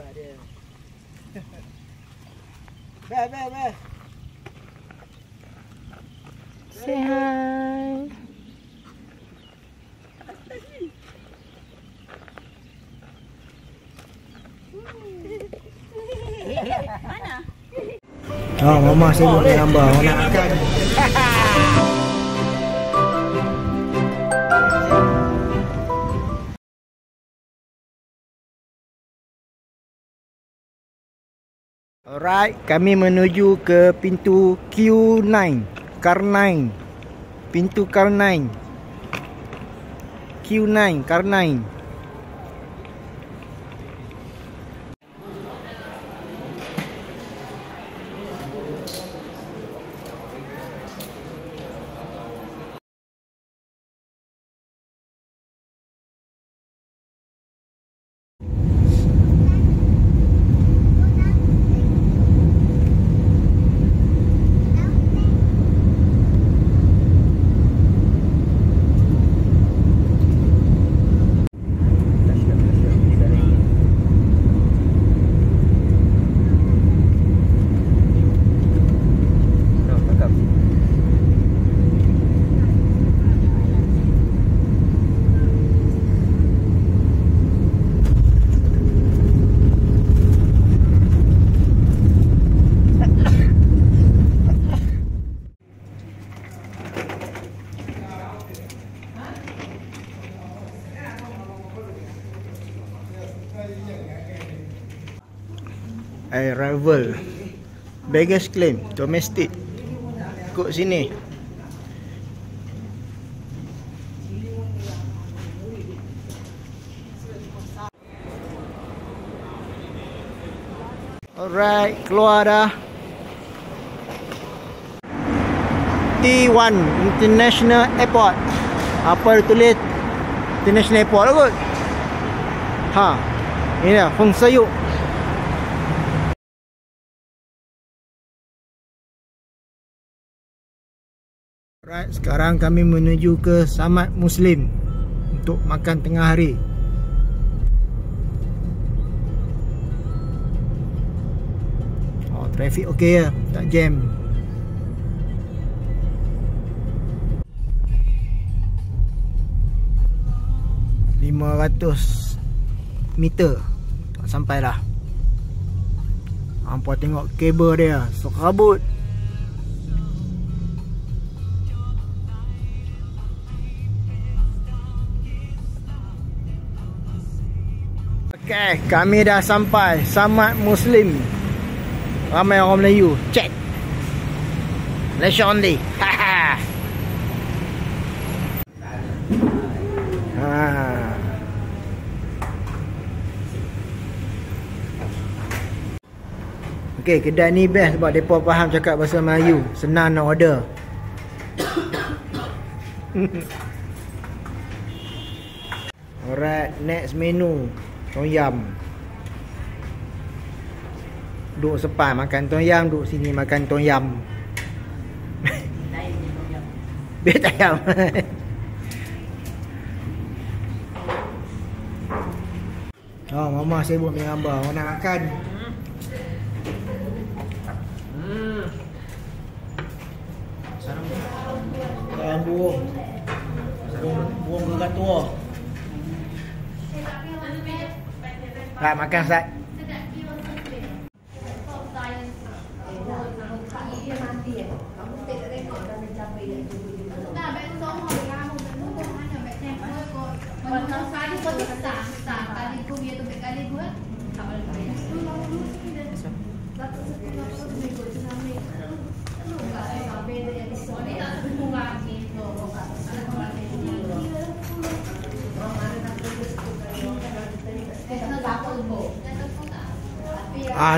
Hebat dia. Bel. Say hi. Mana? Mama saya buat gambar. Orang nak makan. Alright, kami menuju ke pintu Q9. Car9. Pintu Car9. Q9, Car9. Arrival, baggage claim, domestic. Ikut sini. Alright, keluar dah. T1 International Airport. Apa dia tulis? International Airport lah kot. Ini dah Feng Sayuk. Alright, sekarang kami menuju ke Samad Muslim untuk makan tengah hari. Trafik okey ya, tak jam. $500 meter tak sampai dah. Hampa tengok kabel dia serabut. Okay, kami dah sampai Samad Muslim. Ramai orang Melayu. Check. Malaysia only. Okay, kedai ni best sebab mereka faham cakap bahasa Melayu. Senang nak order. Alright, next menu. Tom yam. Duduk sepan makan tom yam, duduk sini makan tom yam. Biar tak yam. Mama saya buat gambar. Orang nak makan. Sarang burung. Burung kakatua. Tak makan Sat.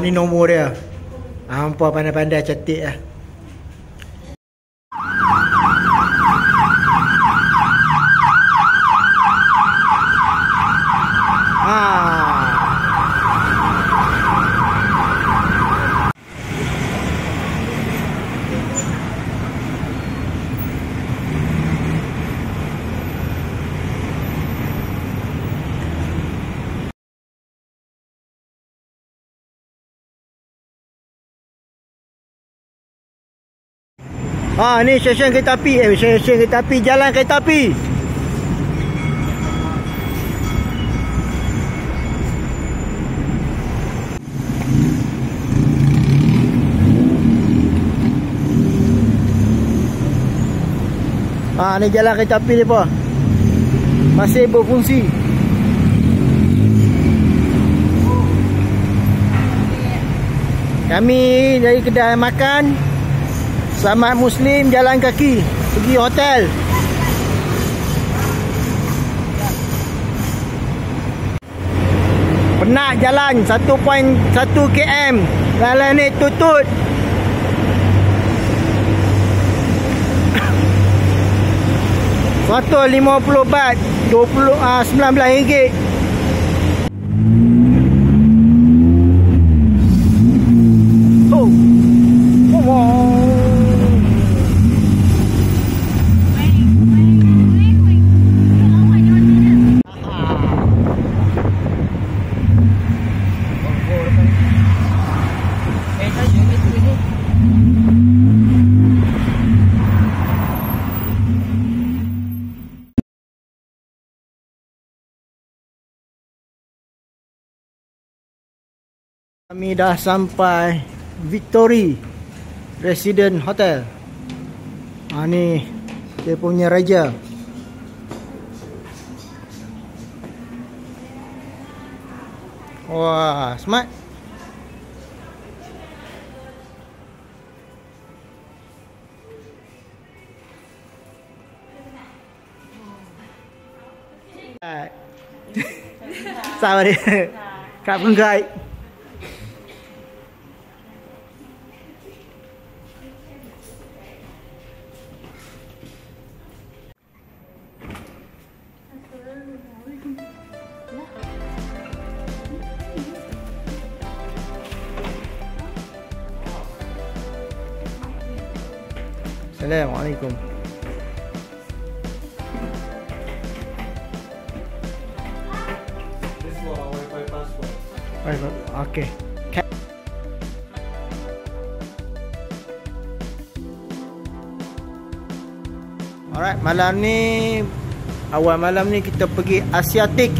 Ni nombor dia. Hampa pandai-pandai cantik lah. Ni stesen kereta api. Stesen kereta api, jalan kereta api. Ni jalan kereta api depa. Masih berfungsi. Kami dari kedai makan Selamat Muslim jalan kaki pergi hotel. Penat jalan 1.1 km. Jalan ni tutut. RM150 baht, 19 ringgit. Kami dah sampai Victory Resident Hotel. Ni dia punya raja. Wah, smart. Sao đi? Cảm ơn gái. Assalamualaikum. This is my passport. Okay. Alright, malam ni awal malam ni kita pergi Asiatik.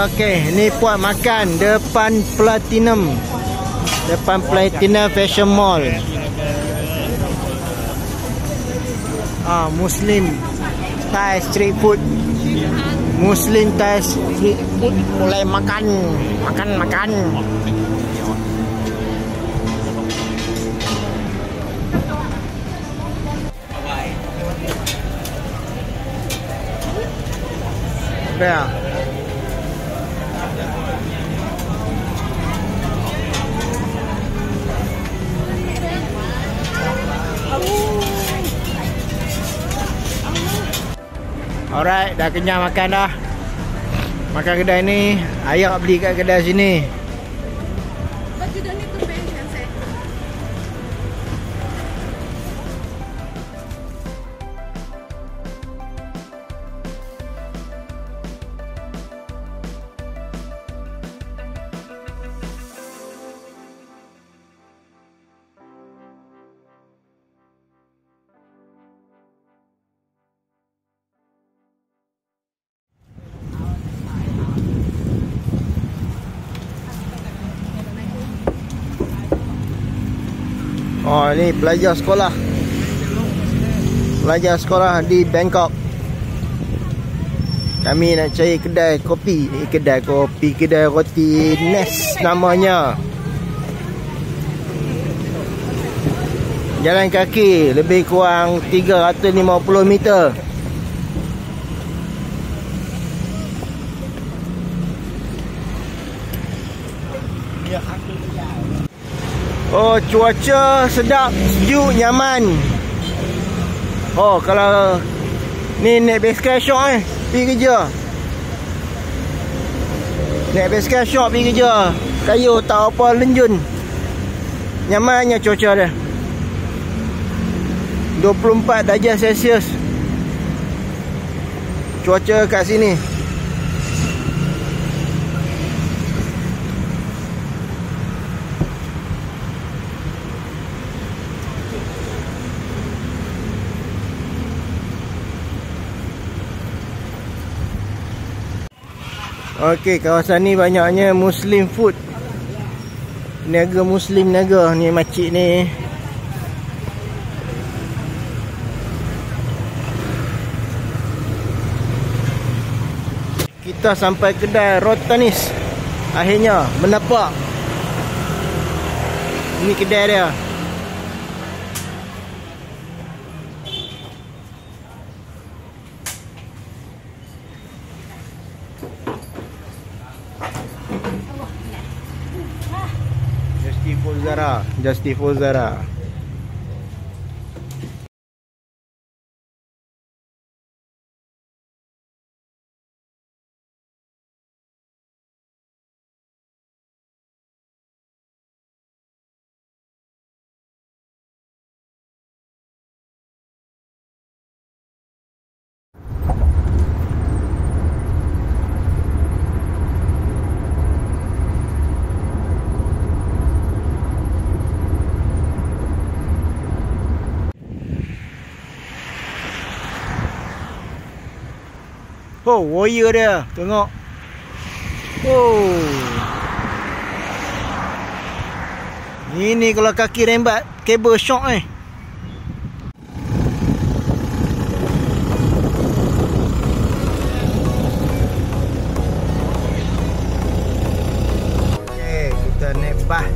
Okey, ni puat makan depan Platinum. Depan Platinum Fashion Mall. Muslim Thai street food. Muslim Thai street food. Mulai makan. Ya. Alright, dah kenyang makan dah. Makan kedai ni, ayah beli kat kedai sini. But you don't need to pay, can say. Ni pelajar sekolah. Pelajar sekolah di Bangkok. Kami nak cari kedai kopi. Kedai roti Nest namanya. Jalan kaki lebih kurang 350 meter. Cuaca sedap, sejuk, nyaman. Kalau ni naik basikal syok pergi kerja. Naik basikal syok pergi kerja. Kayu tak apa lenjun. Nyamannya cuaca dia. 24 darjah Celsius cuaca kat sini. Okey, kawasan ni banyaknya Muslim food. Niaga Muslim niaga ni makcik ni. Kita sampai kedai Rotanis. Akhirnya menapak. Ini kedai dia. Justiful Zara. Oh, wire dia. Tengok. Oh. Ini kalau kaki rembat, kabel shock ni. Okey, kita naik bas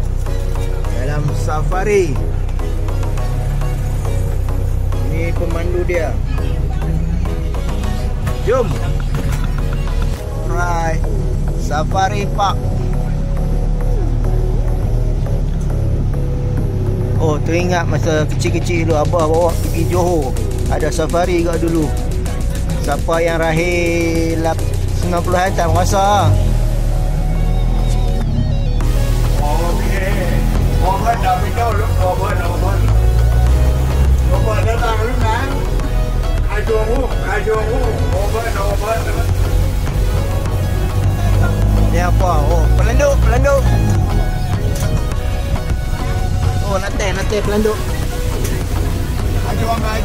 dalam safari. Ini pemandu dia. Jom. Right. Safari Park. Oh, teringat masa kecil-kecil dulu abah bawa pergi Johor. Ada safari kat dulu. Siapa yang rahir 90-an tak rasa. Okey. Orang dah minta lu orang. Orang datang lu kan. Ajomu. Orang. Ni apa? Oh, pelanduk. Oh, nanti pelanduk. Ajo. Orang.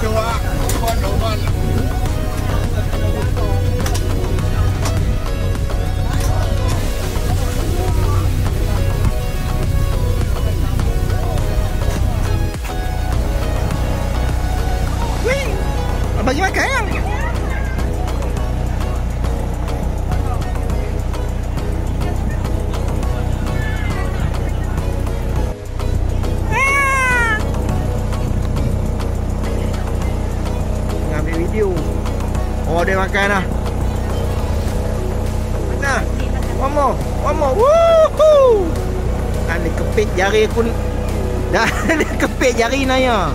Wih, bagi makan ya? Oh, dia makan dah. Mana? One more. Woohoo! Dia kepit jari aku. Dah dia kepit jari Naya.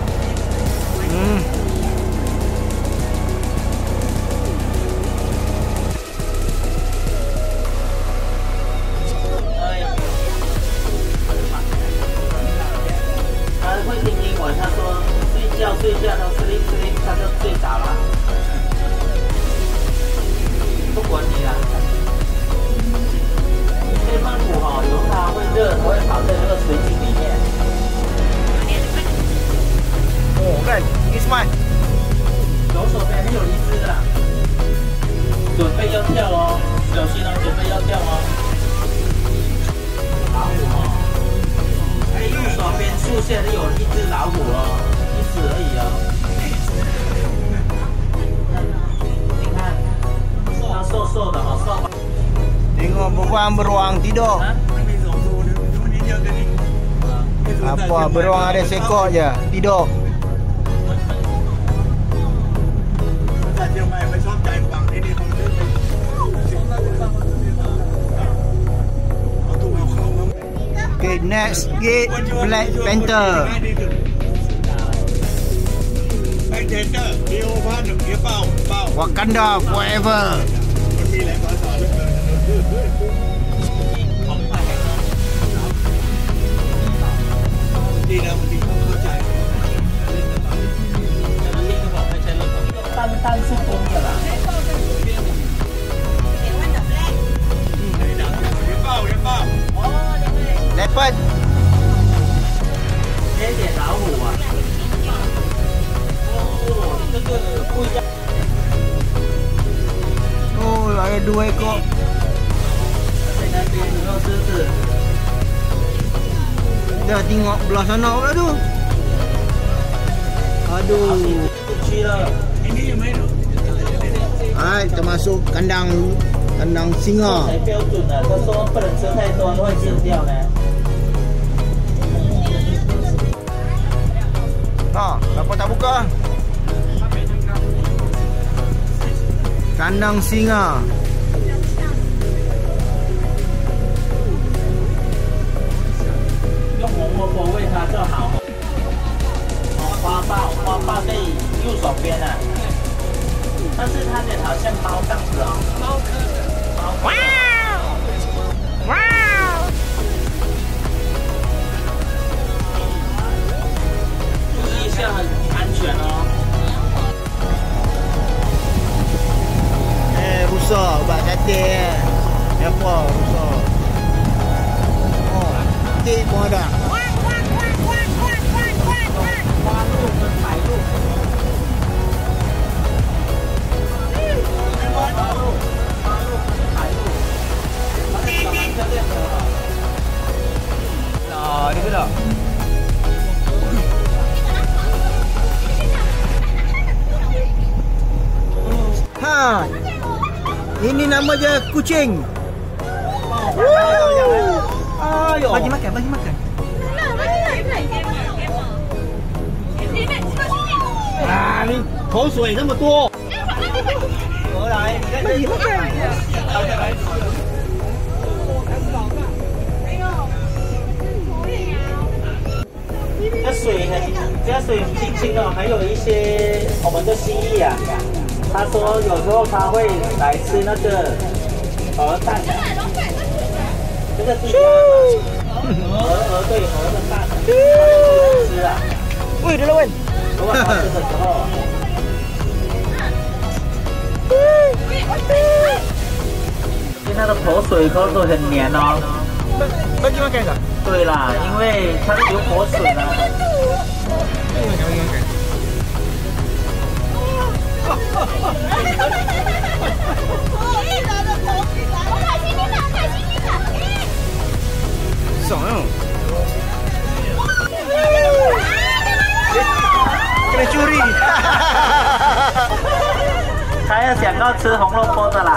Oh, kan? Ini smart. 左手边还有一只的，准备要跳哦，小心哦，准备要跳哦。老虎哦，哎，右手边树下有一只老虎哦，一只而已哦。你看，它瘦瘦的哦，瘦。 Tengok beruang tidur. Apa beruang ada seekor je tidur. Okay, next gate Black Panther. Wakanda forever. ดีนะวันนี้เขาเข้าใจเล่นตลอด เจ้าหน้าที่ก็บอกให้ใช้รถของตั้ง是公的啦。人报。来笨。这点老虎啊！哦，这个不一样。Oh, ada 2 ekor. 在那边有没有狮子？ Dah tengok belah sana pula tu. Aduh. 去了。 Hai, kita masuk kandang singa. 才标准的，他说不能吃太多，会死掉呢。 Ha, kenapa tak buka? Kandang singa.喂它就好。花瓣在右手边啊，但是它的好像猫样子哦。哇！哇！注意一下，很安全哦。Rusa ubat cantik. Apa rusa? Oh, cantik pun ada. 花鹿跟白鹿。花鹿跟白鹿。它在上面就练得了。Nah, dia sudah. Ha. Ini nama dia kucing. Ayo. Bagi makan. Ah, 你口水那么多。过来，bagi makan. 这水很清清哦，还有一些我们的蜥蜴啊，他说有时候他会来吃那个鹅蛋的，这个是鹅对鹅的蛋，他会吃啊。Woi, dia lawan. 如果它吃的时候，因为它的口水都很黏哦。Bagi makan tak? 对啦，因为它流口水啊。Bagi makan. Song tau. Kena curi. 他要想要吃红萝卜的啦。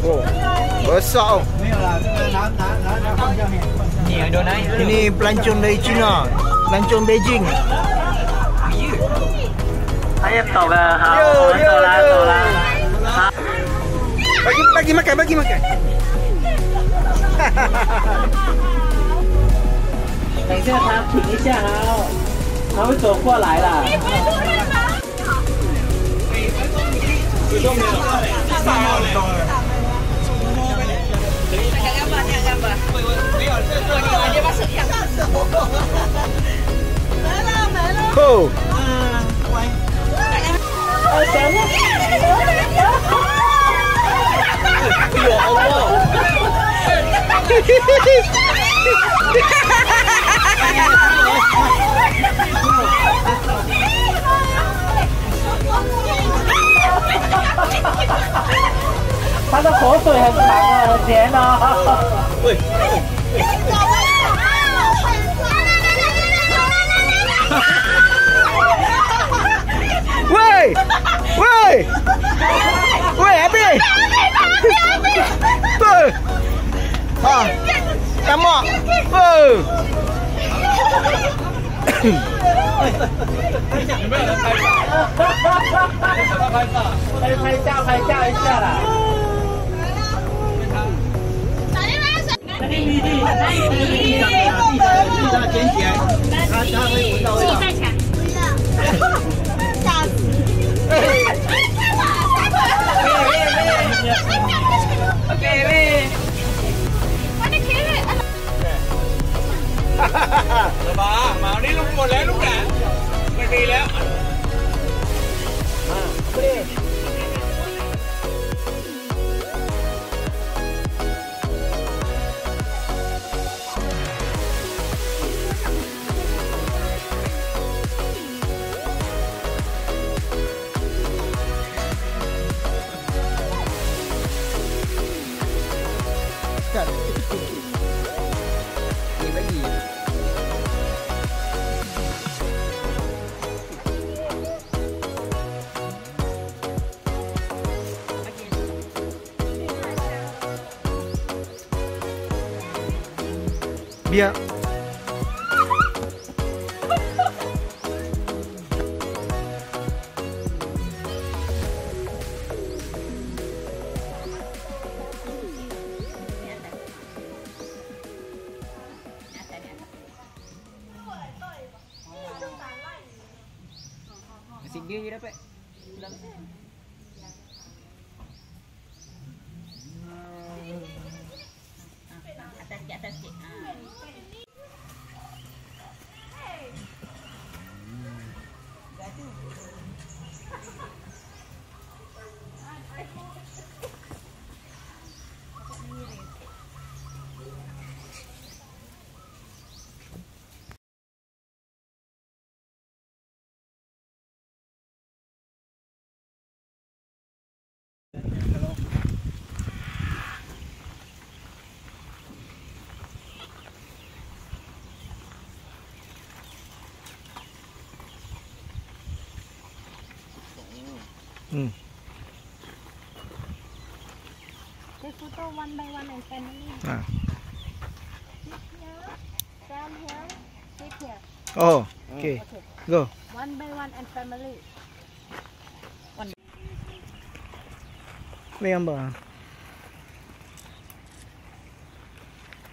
Oh, besar. 没有啦，这个拿放下面。 Ini pelancong dari China. Pelancong Beijing. 他要走了，好，我们走了。好。 Bagi makan. 等一下，他停一下哦，他会走过来啦。你都没有，Oh. 他的口水很长啊，很甜哦。喂。Woi, habis. Betul. Ha. Tamak. Oh. 有没有人拍照？拍照一下啦。地上捡起来，它会闻到味道。吓死！ Ya. Nasi dia je dapat. Atas sikit, atas sikit. Take photo one by one and family. Ah. Sit here, stand here, sit here. Oh, okay. Okay. Go. One by one and family. Ambil gambar.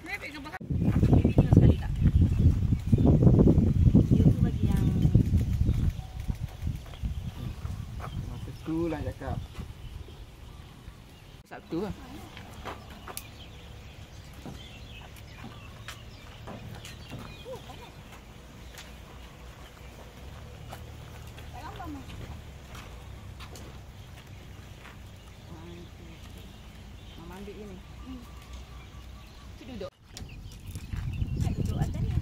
Video sekali tak? You tu bagi yang Masa tu lah cakap. Sabtu lah. Mama ambil je ni. Tu duduk. Duduk atas ni.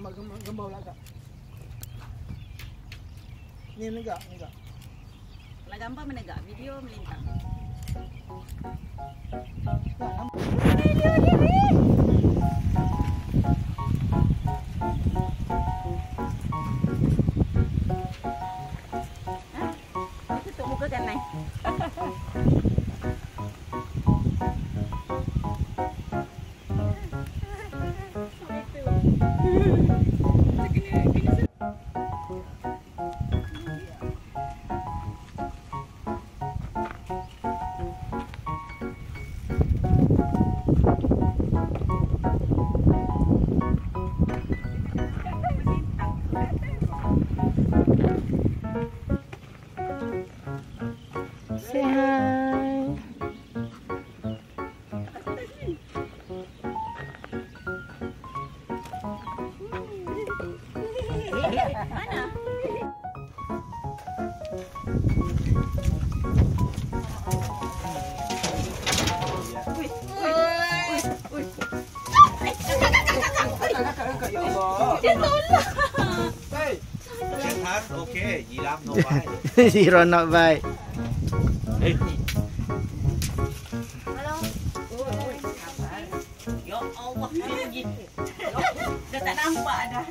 Ambil gambar belakang. Ni negak, negak. Kalau gambar menegak, video melintang. Tutup muka kan Nai? Say hi. Mana? Ya Allah. Hey. Jangan, okey. Jiram no bye. Zero not bite. Ya Allah, dia gitu. Dah tak nampak dah.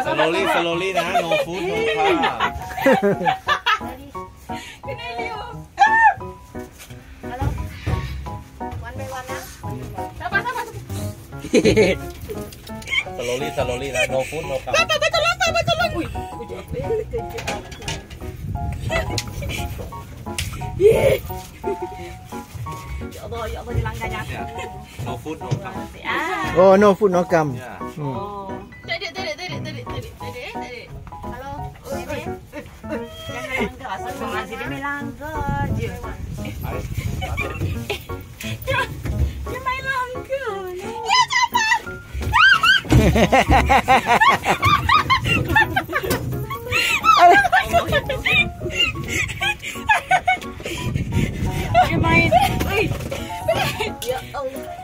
Slowly, slowly nah. No food, no car. Kena Leo. Hello. One by one ah. Sabar, sabar. Slowly, slowly nah. No food, no car. Ui, ya Allah dilanggarnya aku. Yeah. No food, no car. Ah. Oh, no food, no come. Yeah. Oh. Tarik. Hello. Jangan langgar, asal mengaji dia main langgar je. Dia main langgar. Ya, cepat. Dia main. Ya Allah.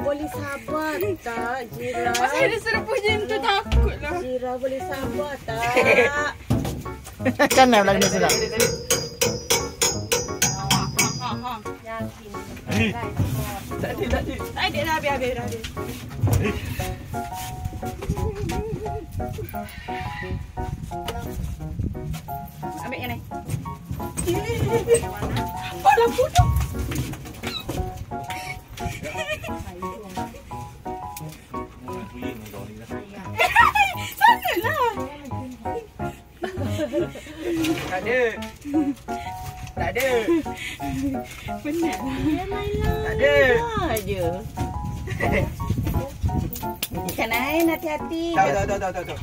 Boleh sabar tak, Jira? Masa dia suruh punya tu takut lah. Jira boleh sabar tak? Kanan belakang ni sedap. อยากกินได้ทอด Ay, di na, biar. Ambil yang ni. Bola bodoh. Sana lah. Tak ada. Benar. Dia main lah. Tak ada. Aja. Ikan lain hati-hati. Tak. Tak ada. Tak ada.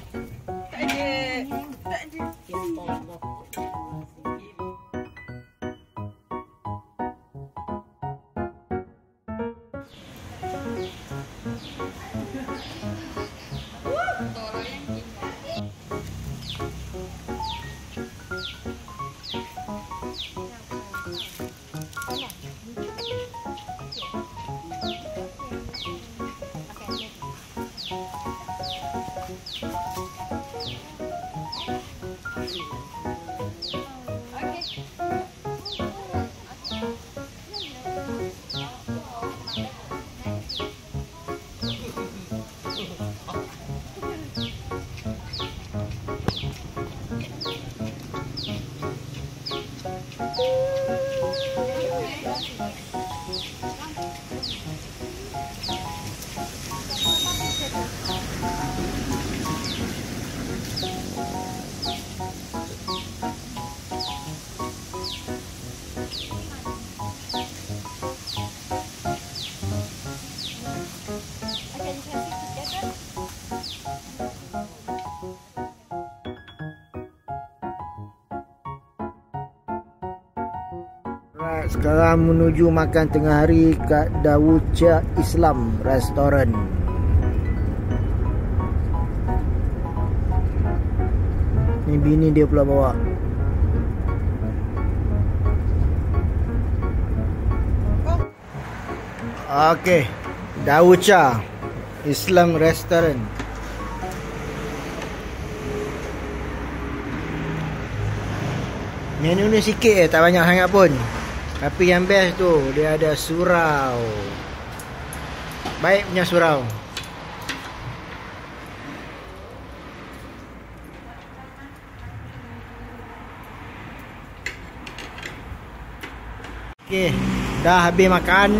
Alright, sekarang menuju makan tengah hari kat Dawucha Islam Restaurant. Ni bini dia pula bawa. Okey, Dawucha Islam Restaurant. Menu ni sikit tak banyak sangat pun. Tapi yang best tu dia ada surau. Baik punya surau. Okey, dah habis makan.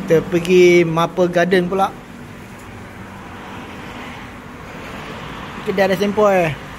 Kita pergi Maple Garden pula. Kedai ada sempoi.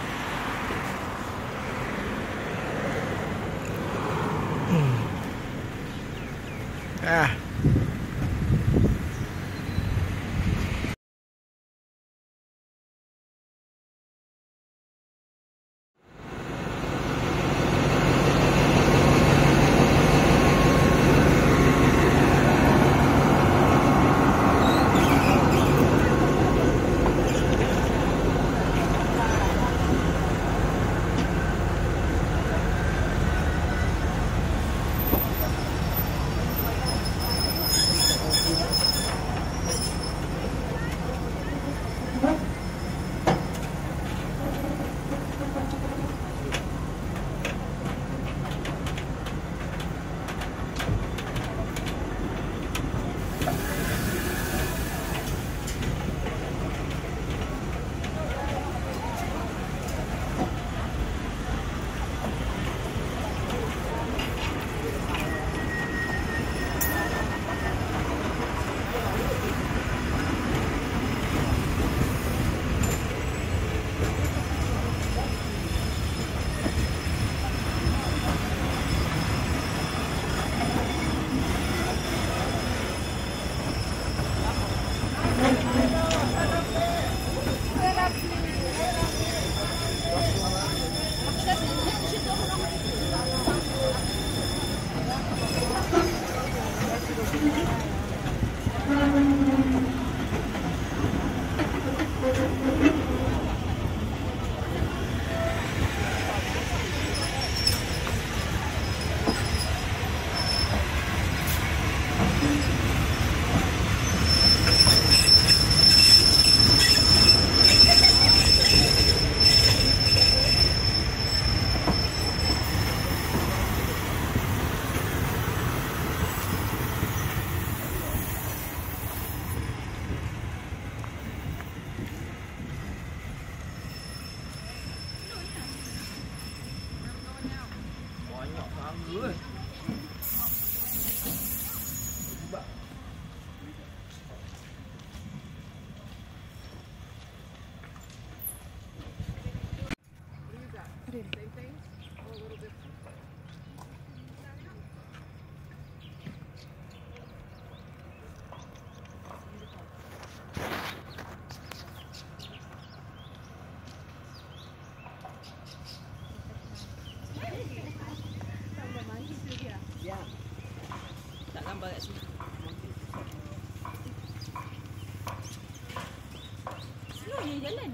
je jalan.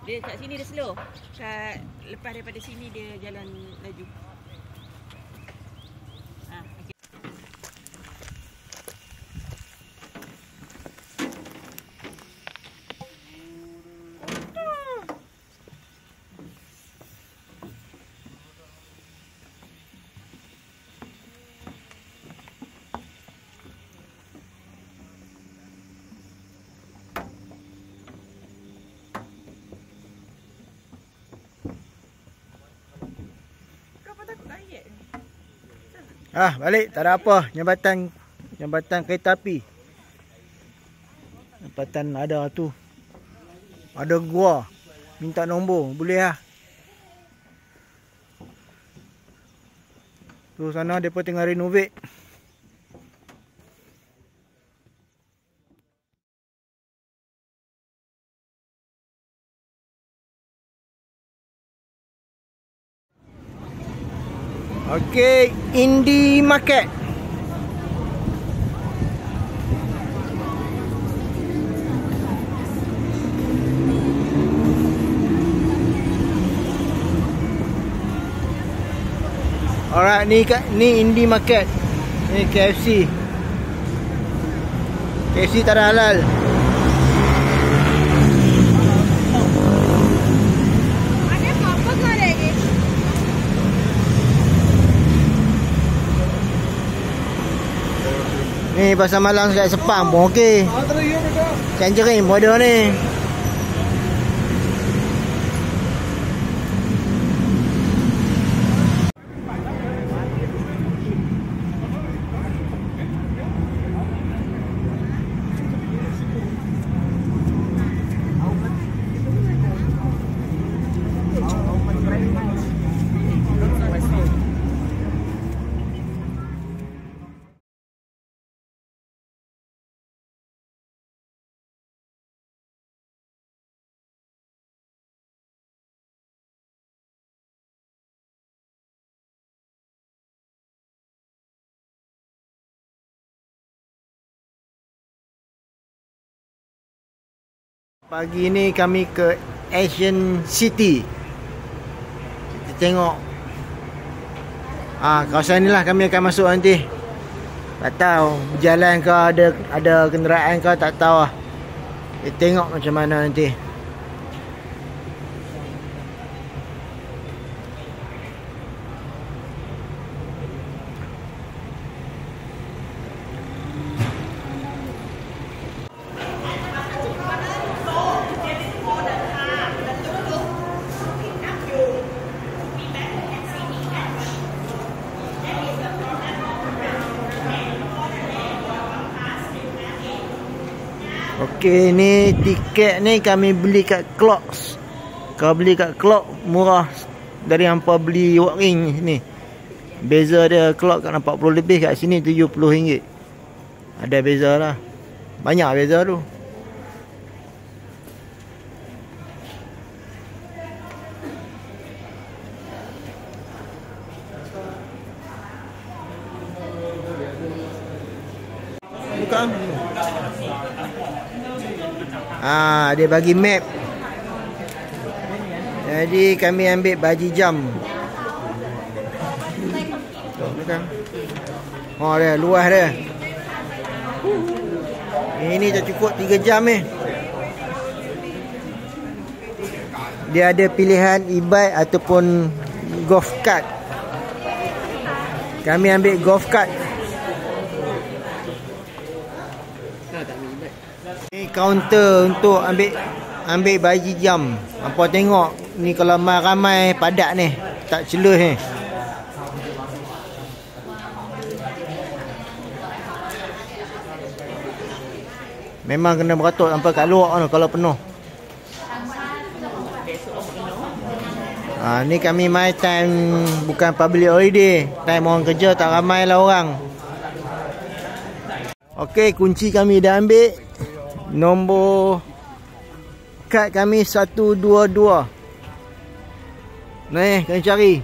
Dia kat sini dia slow. Lepas daripada sini dia jalan laju. Okay. Balik tak ada apa. Jambatan kereta api. Jambatan ada tu. Ada gua. Minta nombor, boleh lah. Tu sana depa tengah renovate. Okey, Indie Market. Alright, ni Indie Market. Ni KFC. KFC tak ada halal. Ni pasar malam kat Sepang pun okey. Tangerine pun ada ni. Pagi ni kami ke Asian City. Kita tengok. Kawasan ni lah kami akan masuk nanti. Tak tahu berjalan ke ada kenderaan ke tak tahu lah. Kita tengok macam mana nanti. Okey, ni tiket ni kami beli kat Clocks. Kalau beli kat Clocks murah dari hampa beli walk-in ni. Beza dia Clocks kat 40 lebih, kat sini RM70. Ada beza lah. Banyak beza tu. Bukan. Dia bagi map. Jadi kami ambil baji jam. Bukan. Dia luas dia. Ini tak cukup 3 jam ni. Dia ada pilihan e-bike ataupun golf cart. Kami ambil golf cart. Ni kaunter untuk ambil baji jam. Apa tengok ni kalau ramai padat ni, tak celus ni. Memang kena beratur sampai kat luar kalau penuh. Ni kami my time, bukan public holiday. Time orang kerja tak ramai lah orang. Okey, kunci kami dah ambil. Nombor kad kami 122. Ni kena cari.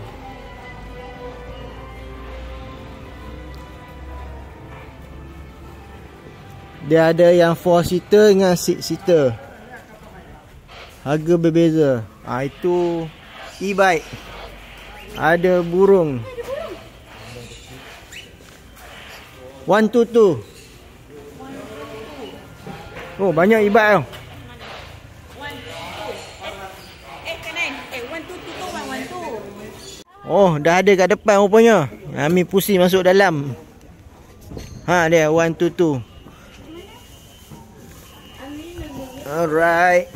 Dia ada yang 4 seater dengan 6 seater. Harga berbeza. Itu e-bike. Ada burung. 122. Oh, banyak e-bike tau. Oh, dah ada kat depan rupanya. Ami pusing masuk dalam. Ha, dia 122. Alright.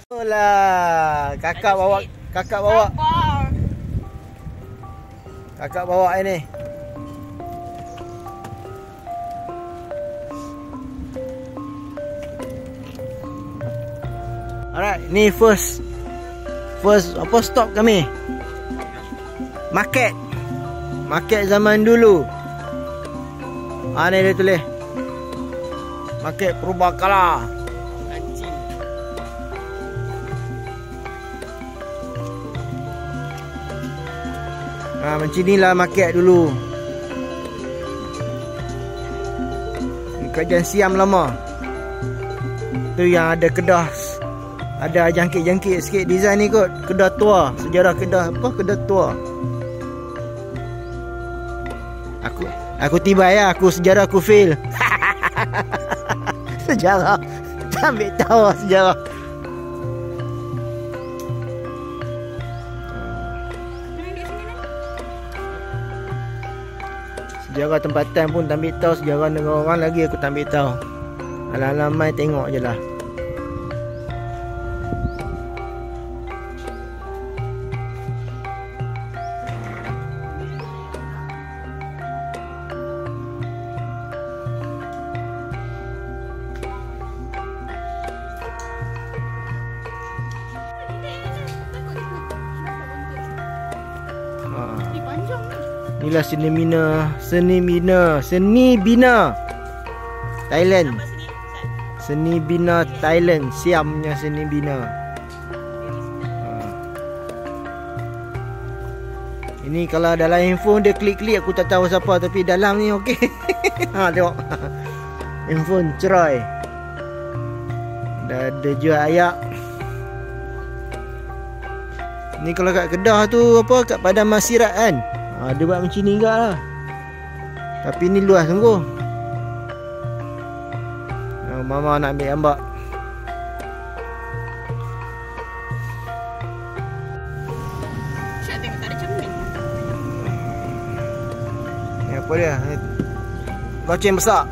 Hola, kakak bawa. Kakak bawa ini. Alright, ni first apa stop kami. Market zaman dulu. Ni dia tulis. Market Purbakala. Macam inilah market dulu. Kerajaan Siam lama. Tu yang ada kedah. Ada jangkit-jangkit sikit design ni kot. Kedah tua. Sejarah kedah apa? Kedah tua. Aku tibai lah. Sejarah aku fail. Sejarah. Tak ambil tahu sejarah. Sejarah tempatan pun tak ambil tahu. Sejarah negara orang lagi aku tak ambil tahu. Alam-alam mai tengok je lah. Inilah Seni Bina Thailand. Seni Bina Thailand. Siamnya Seni Bina. Ini kalau dalam handphone dia klik-klik aku tak tahu siapa, tapi dalam ni okey. Tengok. Handphone cerai. Dah ada jual ayak. Ni kalau kat Kedah tu apa, kat Padang Masirat kan. Dia buat macam ni juga lah. Tapi ni luas sungguh. Mama nak ambil gambar. Syed tengok tak ada cermin. Ni apa dia? Goceng besar.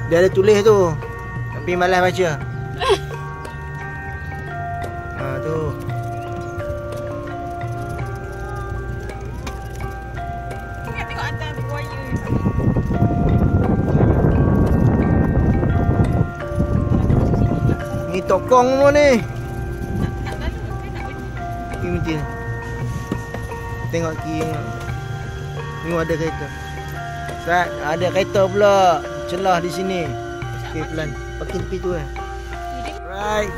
Dia ada tulis tu, tapi malas baca. Tu. Tengok atas buaya. Ni tokong semua ni. Tak lalu kan nak beli. Ni macam tengok kiri. Ni ada kereta. Sat, ada kereta pula. Celah di sini. Okey, pelan. Pakai tepi tu eh. Right.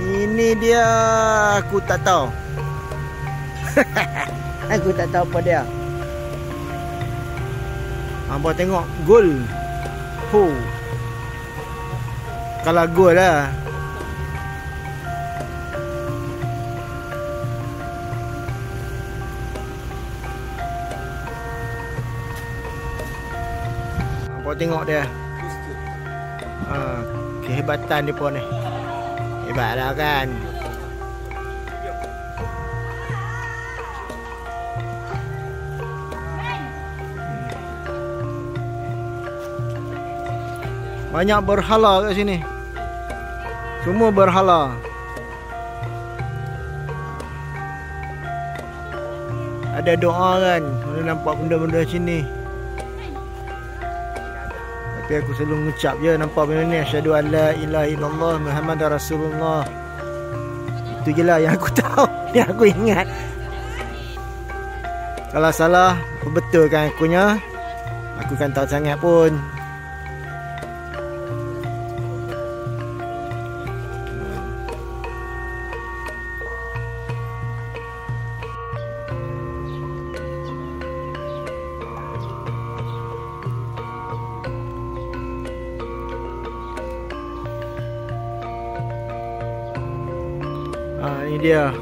Ini dia. Aku tak tahu. Aku tak tahu apa dia. Hampa tengok gol. Kalau gol lah. Hampa tengok dia. Kehebatan dia pun ni. Hebat lah kan. Banyak berhala kat sini. Semua berhala. Ada doa kan. Mana nampak benda-benda sini. Tapi aku selalu mengucap je nampak benda ni. Asyhadu an la ilaha illallah Muhammadar Rasulullah. Itu je lah yang aku tahu. Yang aku ingat. Kalau salah, betulkan akunya. Aku kan tahu sangat pun. Ini dia.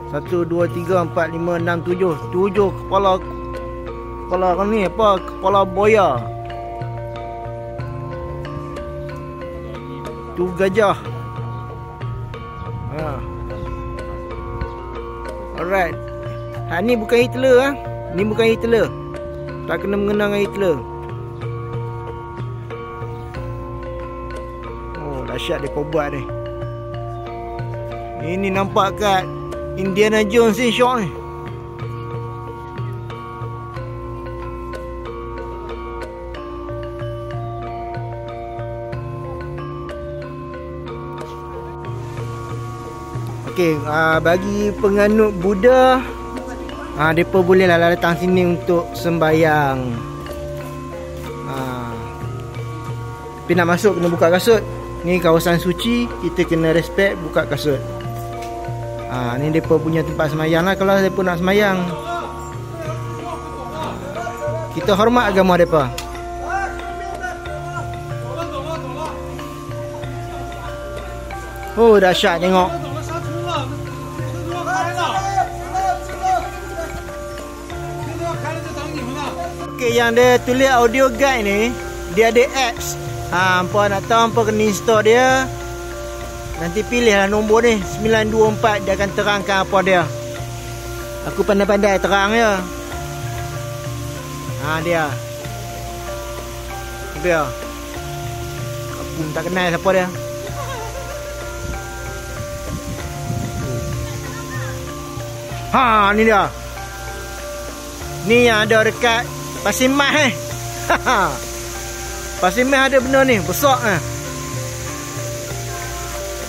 1, 2, 3, 4, 5, 6, 7. 7 kepala ni apa? Kepala buaya. Tu gajah. Alright. Ni bukan Hitler ah. Ni bukan Hitler. Tak kena mengenang dengan Hitler. Oh, dahsyat dia buat ni. Ini nampak kat Indiana Jones ni syok ni. Okey, bagi penganut Buddha, mereka bolehlah datang sini untuk sembahyang. Tapi nak masuk kena buka kasut. Ni kawasan suci, kita kena respect buka kasut. Ni mereka punya tempat sembahyang lah kalau mereka nak sembahyang. Kita hormat agama mereka. Oh, dahsyat tengok. Okay, yang dia tulis audio guide ni, dia ada apps. Hampa nak tahu, hampa kena install dia. Nanti pilihlah nombor ni 924, dia akan terangkan apa dia. Aku pandai-pandai terang je. Dia. Dia. Aku tak kenal siapa dia. Ni dia. Ni yang ada dekat Pasir Mas Pasir Mas ada benda ni, besar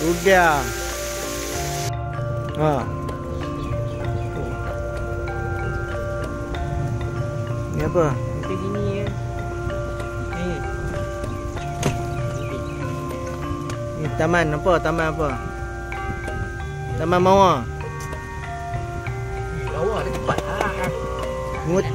Sudah. Ni apa? Di sini ya. Ni taman apa? Taman apa? Taman Mawar. Lawa ada cepat. Ngut.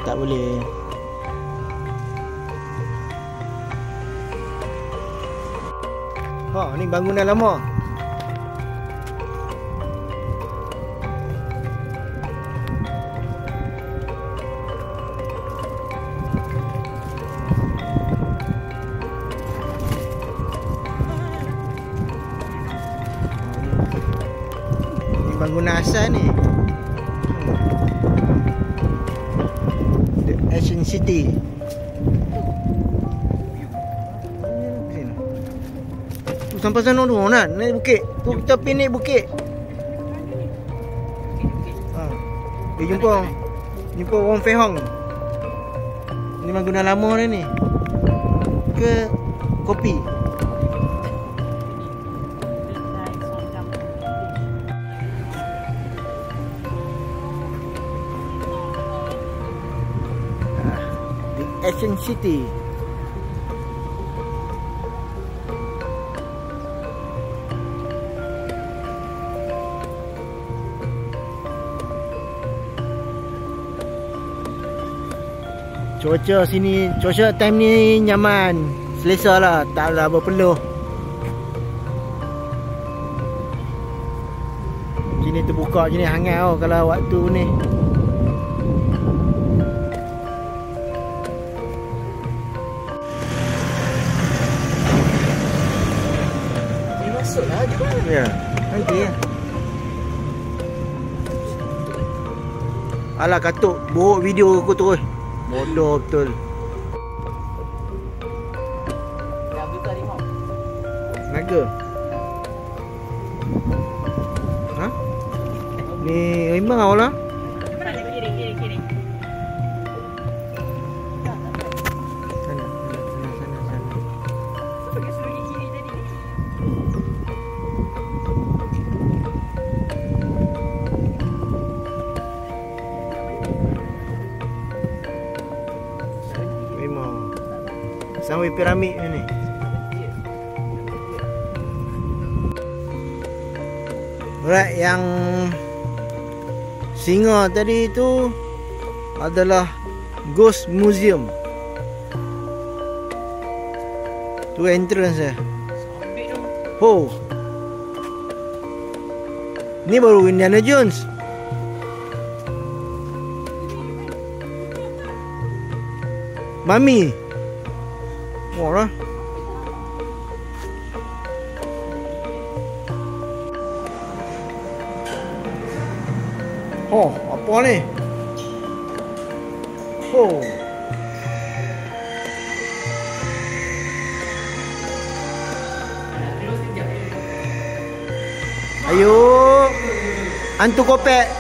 Tak boleh. Ni bangunan lama. Ni bangunan asal ni. Ancient City. Sampai sana tu nak naik bukit. Tu kita pergi naik bukit. Jumpa Wong Fei Hong. Ni bangunan lama dah ni. Ke kopi. Ancient City. Cuaca sini, cuaca time ni nyaman, selesa lah, taklah berpeluh. Sini terbuka, sini hangat tau kalau waktu ni. Masuklah je kan. Ya, nanti ya. Alah katuk, buruk video aku terus. Bodoh betul. Dah buka rimau. Naga. Ni rimau lah. Kiri. Sana. Pakai suruh kiri tadi. Sampai piramid ni. Alright, yang singa tadi tu adalah Ghost Museum. Tu entrance dia. Oh. Ni baru Indiana Jones. Mami. Oh lah. Oh, apa ni? Oh. Ayo. Hantu kopek.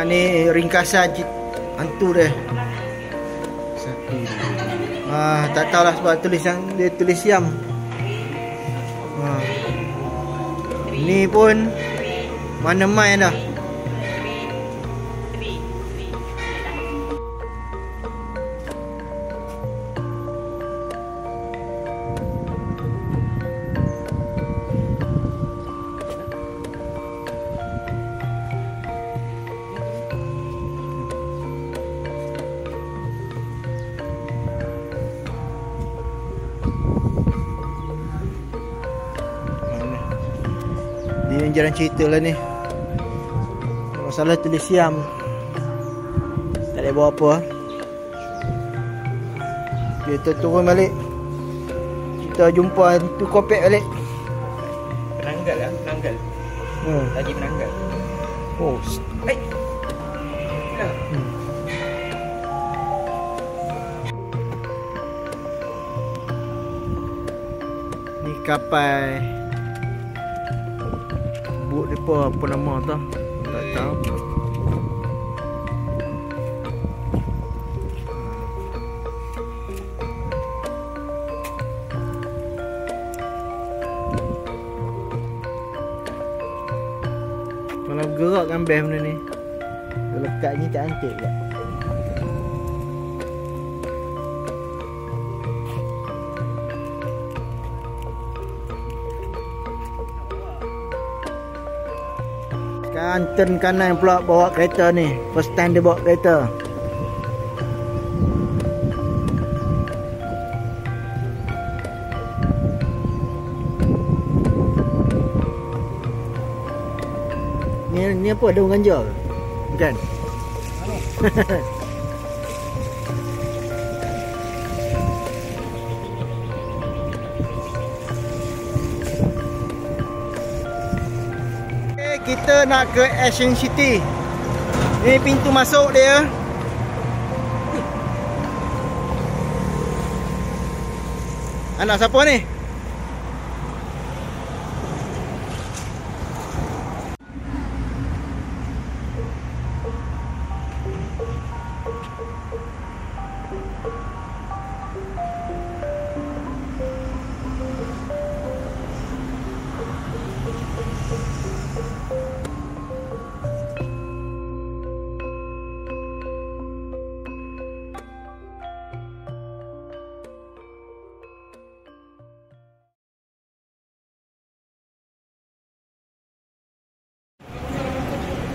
Ni ringkasan hantu dia. Satu. Tak tahulah sebab tulisan dia tulis Siam. Ni pun mana main dah. Dia yang jalan cerita lah ni. Masalah tulis Siam. Tak boleh buat apa. Kita turun balik. Kita jumpa tu kopek balik. Penanggal lah, penanggal. Lagi penanggal. Oh. Hai. Ni kapal buat depa apa nama tu? Tak tahu. Kalau gerak kan best benda ni. Kalau lekat ni cantik pula. Sekarang turn kanan pula bawa kereta ni. First time dia bawa kereta. Ni apa? Daun ganja ke? Bukan? Kita nak ke Asian City. Ini pintu masuk dia. Anak siapa ni?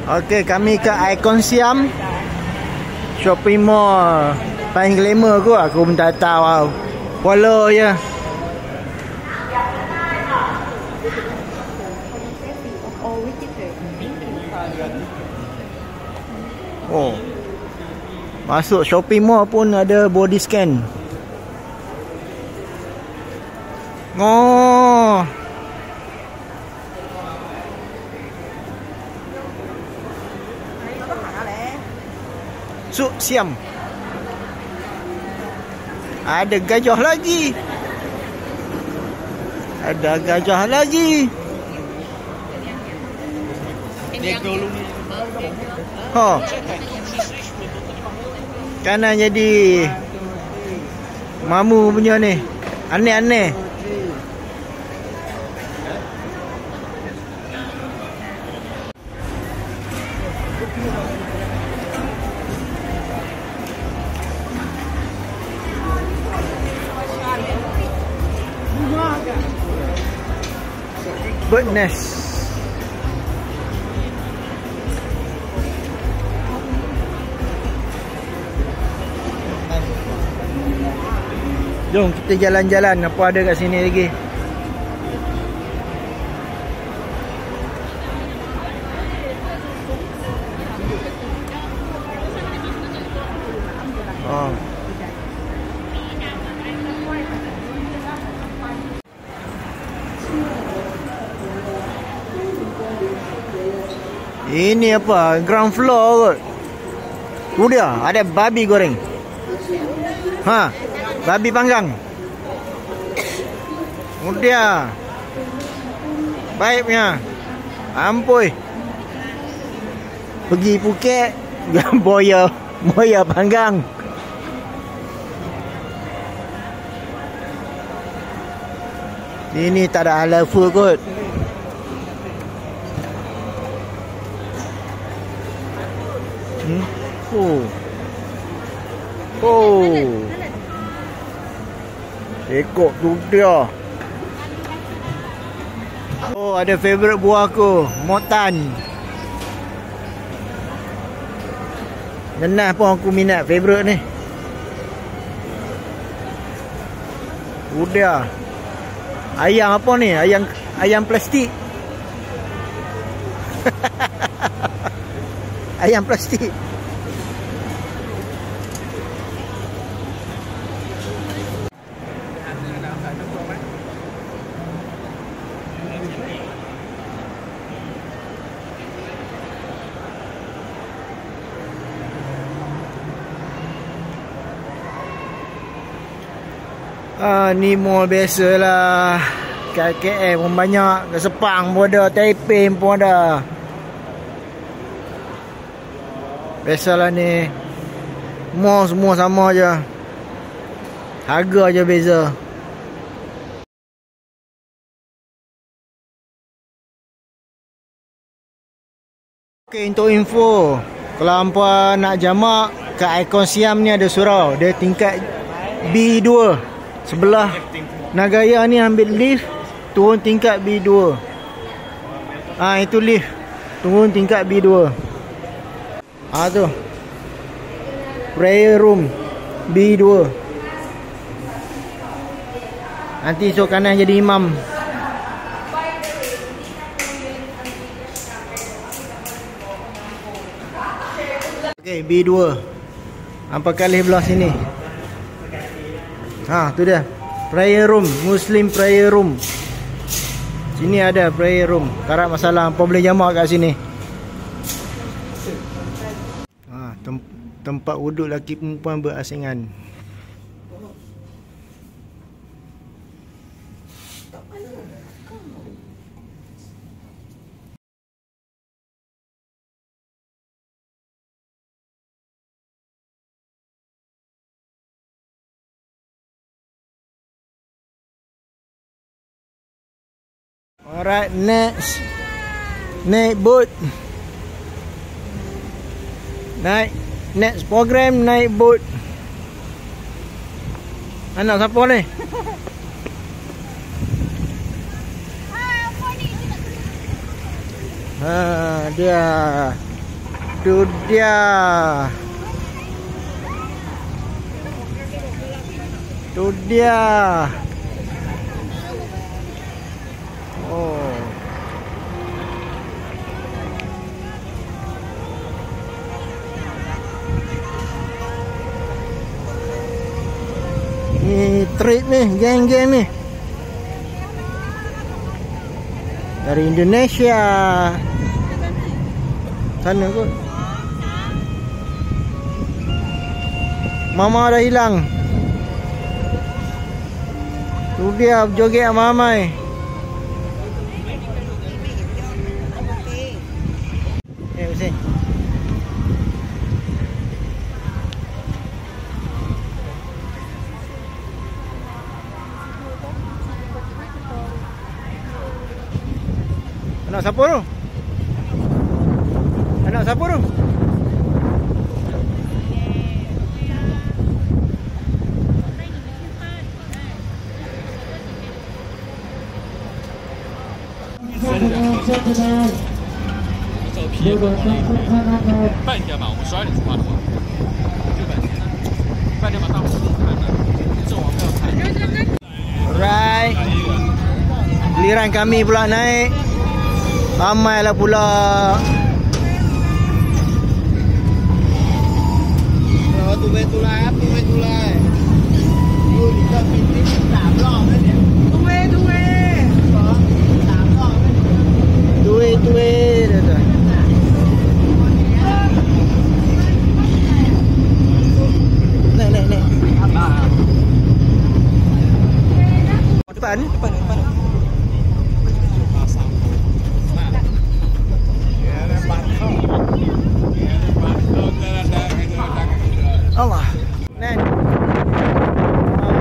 Okey, kami ke Icon Siam. Shopping mall paling glamour aku pun tak tahu. Follow je. Oh. Masuk shopping mall pun ada body scan. Oh. Suk Siam. Ada gajah lagi. Ada gajah lagi. Ha. Kanan jadi mamu punya ni. Aneh-aneh. Bird nest. Jom kita jalan-jalan apa ada kat sini lagi. Oh. Ini apa? Ground floor kot. Udah ada babi goreng. Ha, babi panggang. Udah. Baiknya. Ampoi. Pergi Phuket, boya panggang. Ini tak ada halal food kot. Ekor tu dia. Oh, ada favourite buah aku, motan. Nenah pun aku minat favourite ni. Udah. Ayam apa ni? Ayam plastik. Ayam plastik. Ni mall biasa lah. Kat KL pun banyak. Kat Sepang pun ada. Taipei pun ada. Biasalah ni. Mall semua sama je. Harga je beza. Okay, untuk info. Kalau hampa nak jamak, kat Ikon Siam ni ada surau. Dia tingkat B2. Sebelah Nagaya ni ambil lift, turun tingkat B2. Itu lift. Turun tingkat B2. Tu. Prayer room B2. Nanti esok kanan jadi imam. Okay, B2. Hampa kali belah sini. Tu dia. Prayer room, Muslim prayer room. Sini ada prayer room. Tak ada masalah, apa boleh jamak kat sini. Tempat wuduk lelaki perempuan berasingan. Alright, next. Naik boat. Next program naik boat. Anak siapa ni? Dia. Tu dia. Tu dia. Oh. Ni trip ni, geng-geng ni. Dari Indonesia. Sana kot. Mama dah hilang. Tu dia joget mamai. sini. Anak siapa tu? Anak siapa tu?半天吧，我们12点出发的话，就半天，半天把大伙都看了，这我们要看。Alright. Giliran kami pula naik. Ramailah pula. Tuwe dah tu. Naik. Depan. Allah. Nen.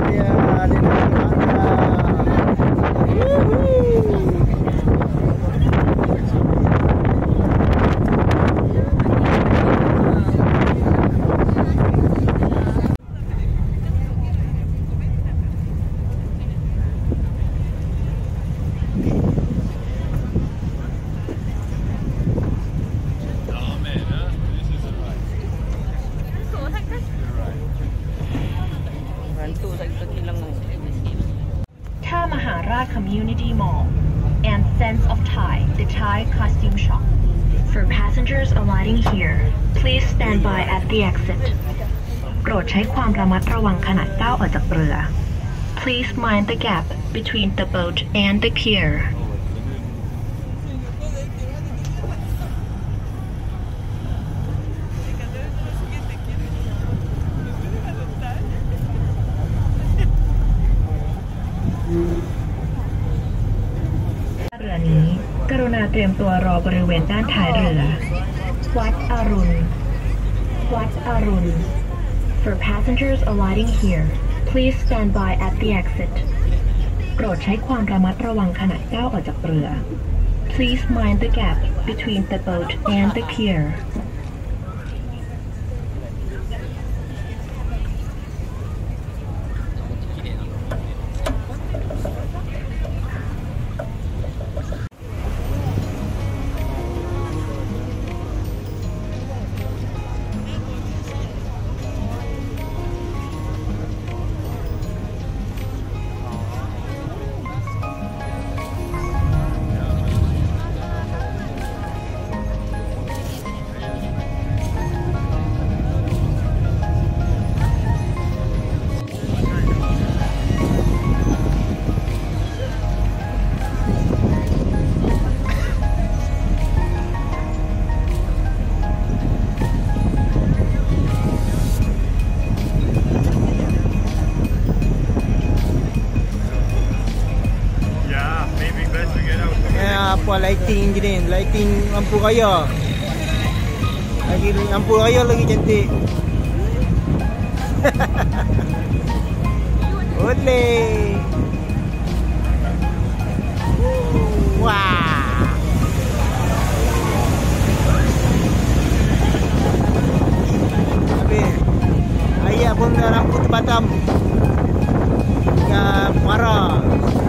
Dia nak Maharaj Community Mall and Sense of Thai, the Thai costume shop. For passengers alighting here, please stand by at the exit. โปรดใช้ความระมัดระวังขณะก้าวออกจากเรือ Please mind the gap between the boat and the pier. เรือนี้กรุณาเตรียมตัวรอบริเวณด้านท้ายเรือวัดอรุณ For passengers alighting here, please stand by at the exit. โปรดใช้ความระมัดระวังขณะก้าวออกจากเรือ Please mind the gap between the boat and the pier. Apa lighting je ni, lighting lampu raya. Lagi lampu raya lagi cantik. Oleh. Wah. Habis. Ayah pun dah rambut Batam. Dengan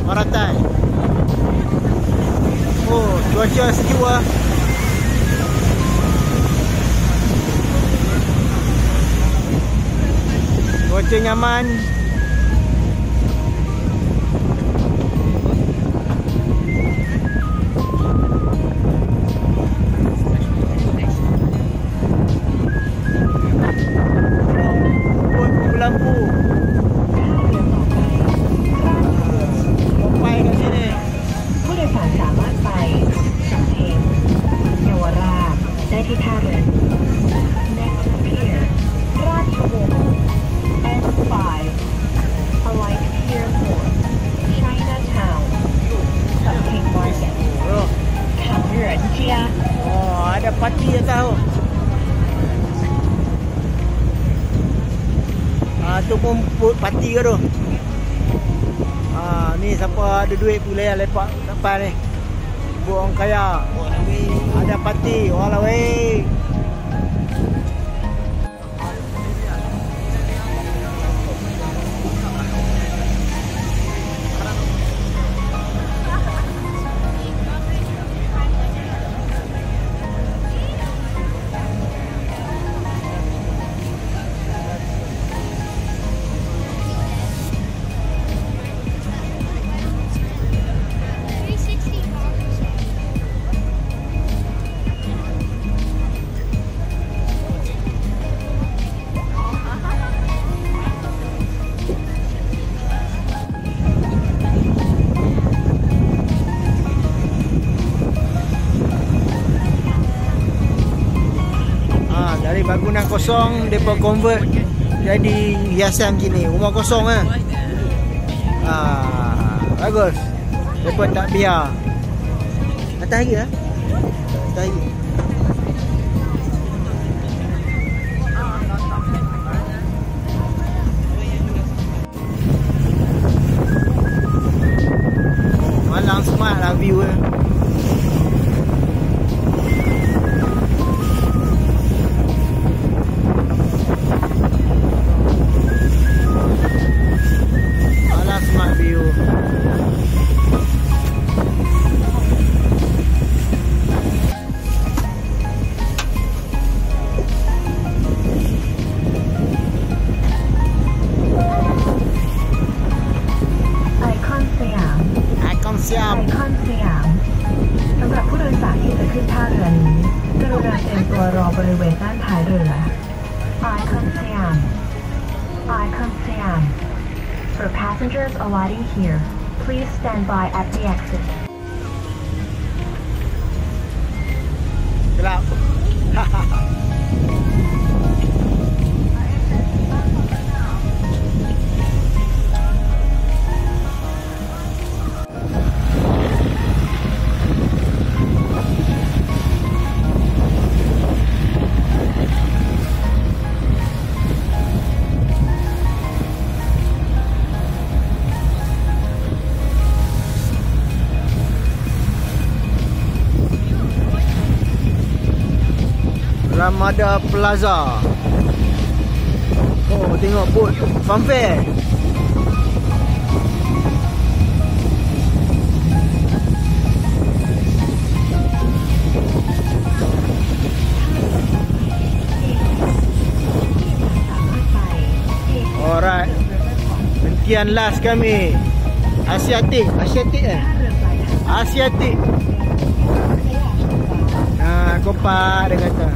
Maratai. Oh, cuaca sejuk lah. Cuaca nyaman. Lampu. Sampai kat sini. ผู้โดยสารสามารถไปสำเพ็งเยาวราชได้ที่ท่าเรือ Next pier ราชวงศ์ N5 Alight Pier 4 Chinatown สำเพ็ง Market 唐人街 Oh, ada parti atas tu. Tu pun parti ke tu. Ni siapa ada duit boleh lepak depan ni. Buat orang kaya. Ni ada parti. Walau weh. Dari bangunan kosong depa convert jadi hiasan gini. Rumah kosong kan. Bagus. Depa tak biar. Atas lagi ah. Atas lagi. Malang smart lah view dia.ไอคอนสยามสำหรับผู้โดยสารที่จะขึ้นท่าเรือนี้กรุณาเตรียมตัวรอบริเวณด้านท้ายเรือไอคอนสยาม For passengers alighting here, please stand by at the exit. Gelap. Ramada Plaza. Oh, tengok bot funfair. Alright. Hentian last kami. Asiatik Kompak dia kata.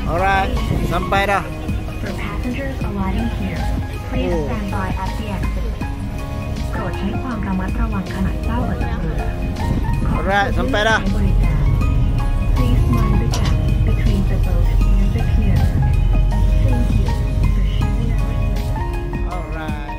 Alright, sampai dah. For passengers alighting here, please stand by at the exit. โปรดใช้ความระมัดระวังขณะก้าวออกจากเรือ Alright, sampai dah. Please mind the gap between the boat and the pier. Thank you for sharing. Alright.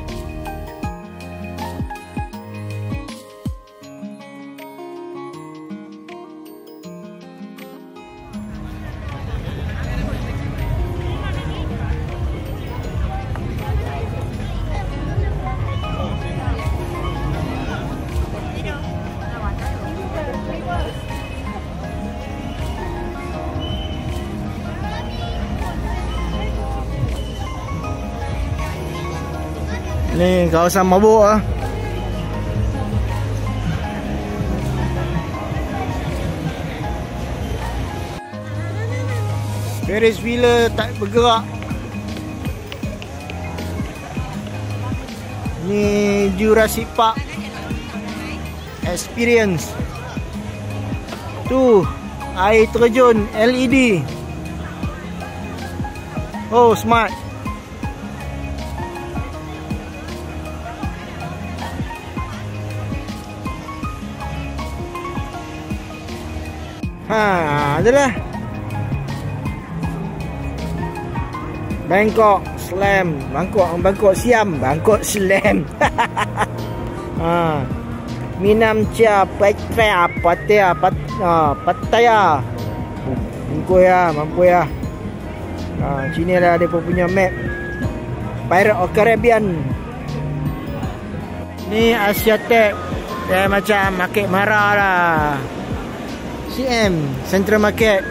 Ni kawasan mabuk ah. Ferris wheel tak bergerak. Ni Jurassic Park Experience. Tu air terjun LED. Oh, smart. Adalah Bangkok Slam, Bangkok Siam, Bangkok Slam. Minam Chia Pattaya. Mampu ya. Sini lah dia punya map Pirate of Caribbean. Ni Asiatek. Macam market marah lah. CM Central Market.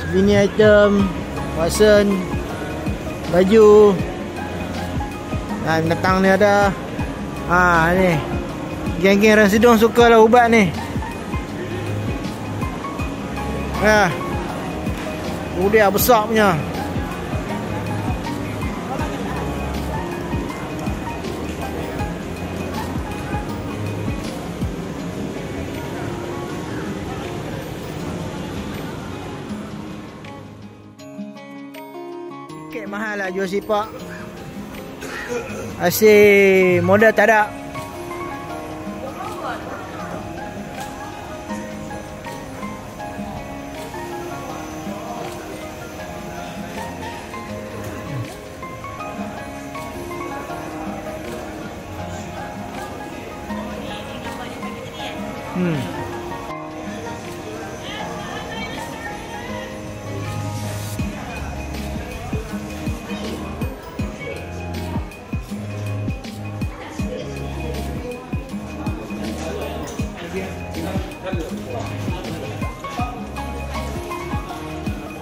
Souvenir item, Watson, baju. Datang ni ada ni geng-geng orang Sidong suka lah ubat ni. Dia besar punya. Mahal lah jual sipak. Asyik modal tak ada.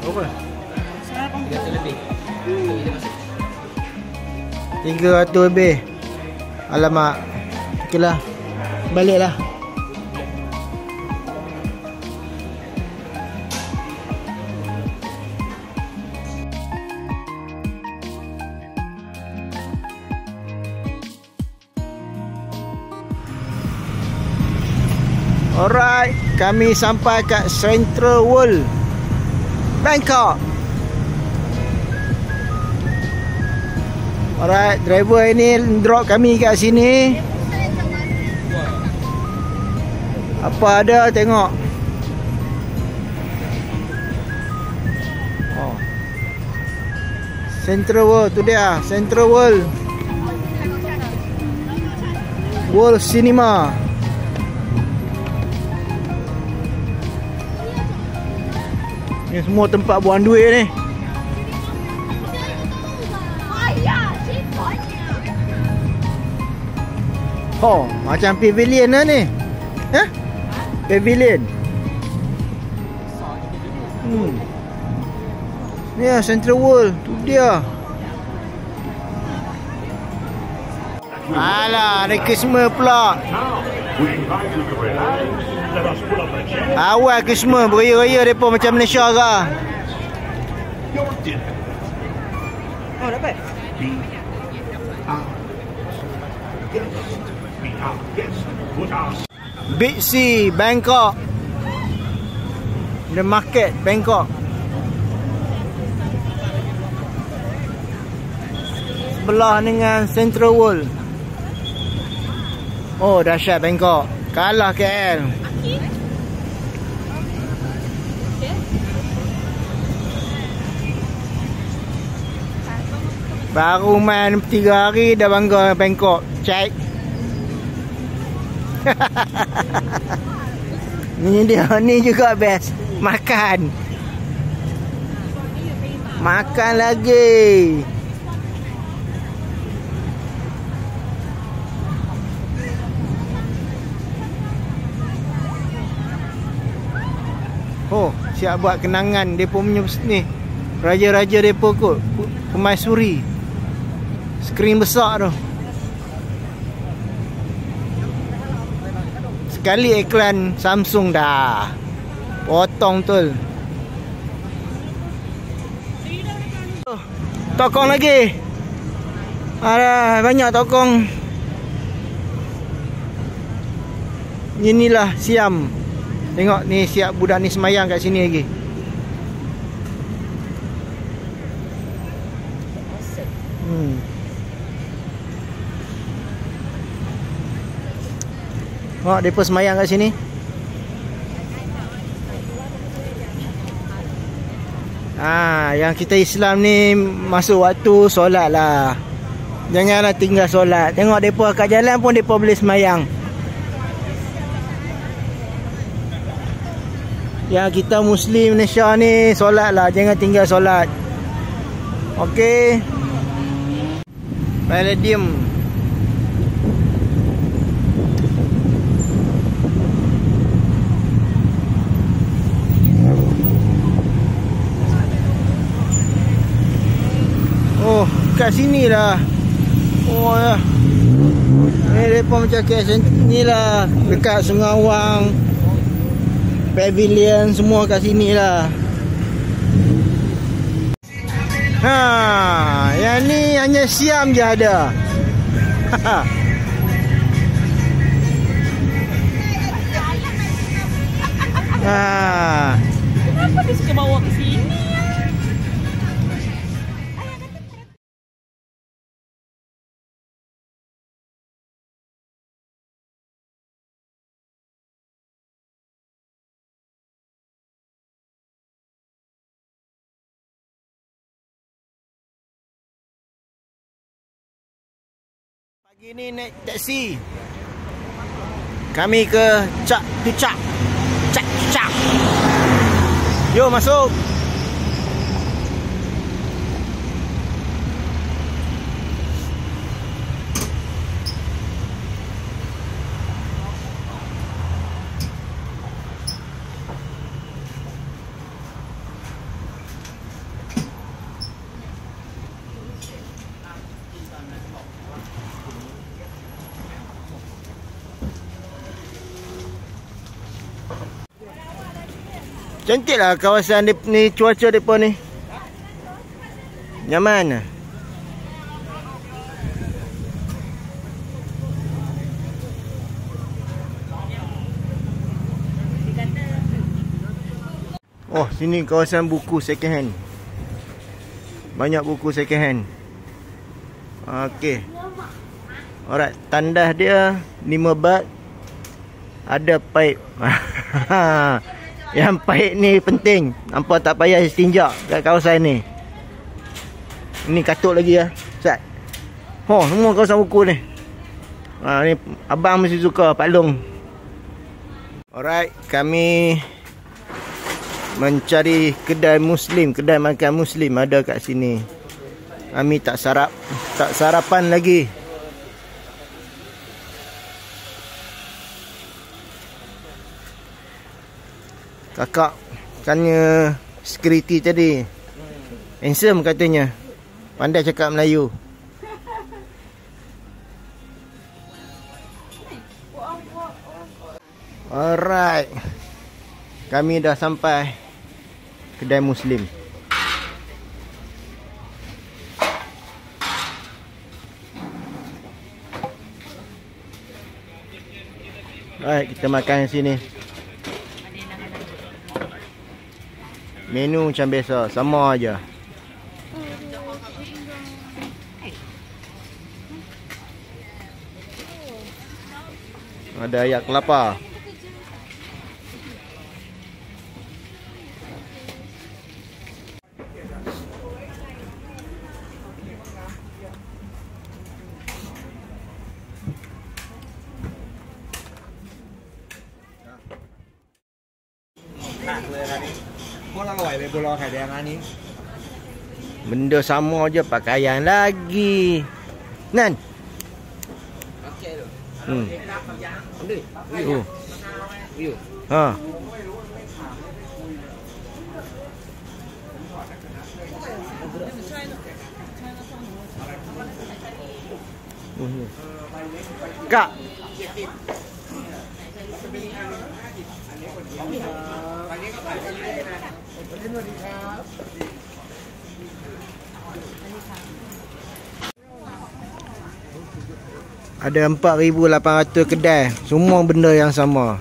Berapa? 300 lebih. 300 lebih. Alamak. Okeylah. Baliklah. Alright, kami sampai kat Central World Bangkok. Alright, driver ini drop kami kat sini. Apa ada tengok. Central World tu dia, Central World World Cinema. Ni semua tempat buang duit ni. Oh, macam pavilion lah ni. Pavilion. Ni lah Central World. Tu dia. Alah, ada Christmas pula. Awal Christmas beraya-raya mereka macam Malaysia ke. Oh, dapat. Big C Bangkok. The Market Bangkok. Sebelah dengan Central World. Oh, dahsyat Bangkok. Kalah KL. Baru main 3 hari dah bangga Bangkok. Cek. Ni dia, ni juga best. Makan. Makan lagi. Oh, siap buat kenangan depa punya ni. Raja-raja depa kot. Permaisuri. Skrin besar tu. Sekali iklan Samsung dah. Potong tu. Tokong lagi. Ada banyak tokong. Inilah Siam. Tengok ni siap budak ni semayang kat sini lagi. Mereka semayang kat sini. Yang kita Islam ni masuk waktu solat lah. Janganlah tinggal solat. Tengok mereka kat jalan pun mereka boleh semayang. Yang kita Muslim Malaysia ni solat lah. Jangan tinggal solat. Okey. Palladium. Oh, kat sini lah. Oh ya. Mereka macam kat sini lah. Dekat Sungai Awang, Pavilion, semua kat sini lah. Yang ni hanya Siam je ada. Kenapa dia suka bawa ke sini? Pagi ni naik taksi. Kami ke Cak Tucak. Cak Tucak. Yo masuk. Cantik lah kawasan ni, cuaca mereka ni. Nyaman. Oh, sini kawasan buku second hand. Banyak buku second hand. Okey. Alright, tandas dia 5 baht. Ada paip. Yang paip ni penting. Nampak tak payah istinja kat kawasan ni. Ni katuk lagi lah. Ustaz. Oh, semua kawasan buku ni. Ni abang mesti suka Pak Long. Alright, kami mencari kedai Muslim, kedai makan Muslim ada kat sini. Kami tak sarapan lagi. Kakak tanya security tadi. Handsome katanya. Pandai cakap Melayu. Alright. Kami dah sampai kedai Muslim. Alright, kita makan sini. Menu macam biasa, sama aja. Ada ayak kelapa. Benda sama je, pakaian lagi. Nan. Ha. Kak. Ada 4,800 kedai. Semua benda yang sama.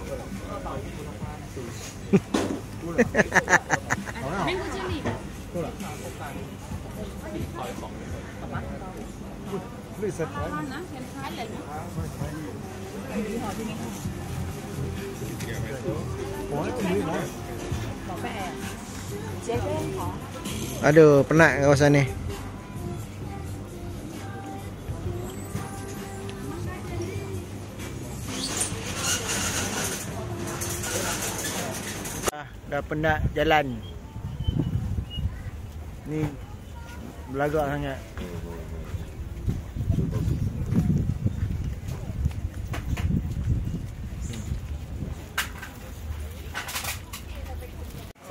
Aduh, penat kawasan ni. Dah penat jalan. Ni belagak sangat.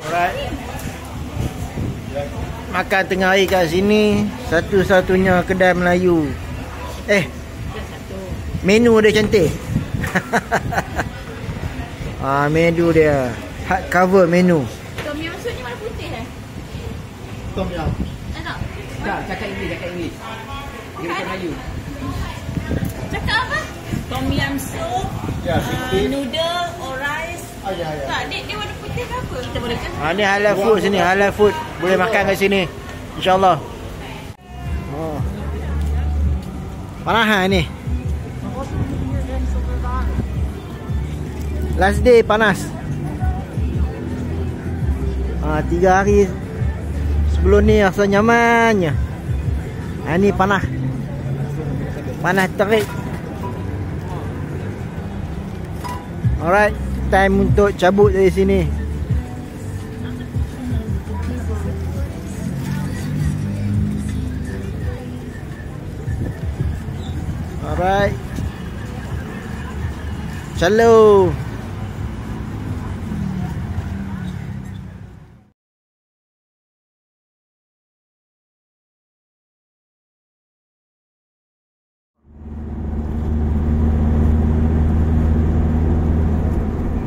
Alright. Makan tengah hari kat sini, satu-satunya kedai Melayu. Menu dia cantik. Menu dia hardcover menu. Tom yum soup ni warna putih Tom yum. Tak. Tak, cakap English. Dia bukan Melayu. Cakap apa? Tom yum soup, noodle or rice. Ya. Tak, dia warna putih ke apa? Kita boleh kan? Ni halal food sini, halal food. Boleh makan kat sini. InsyaAllah. Panas ni. Last day panas. 3 hari sebelum ni rasa nyamannya. Ni panas. Panas terik. Alright, time untuk cabut dari sini. Alright. Shalom.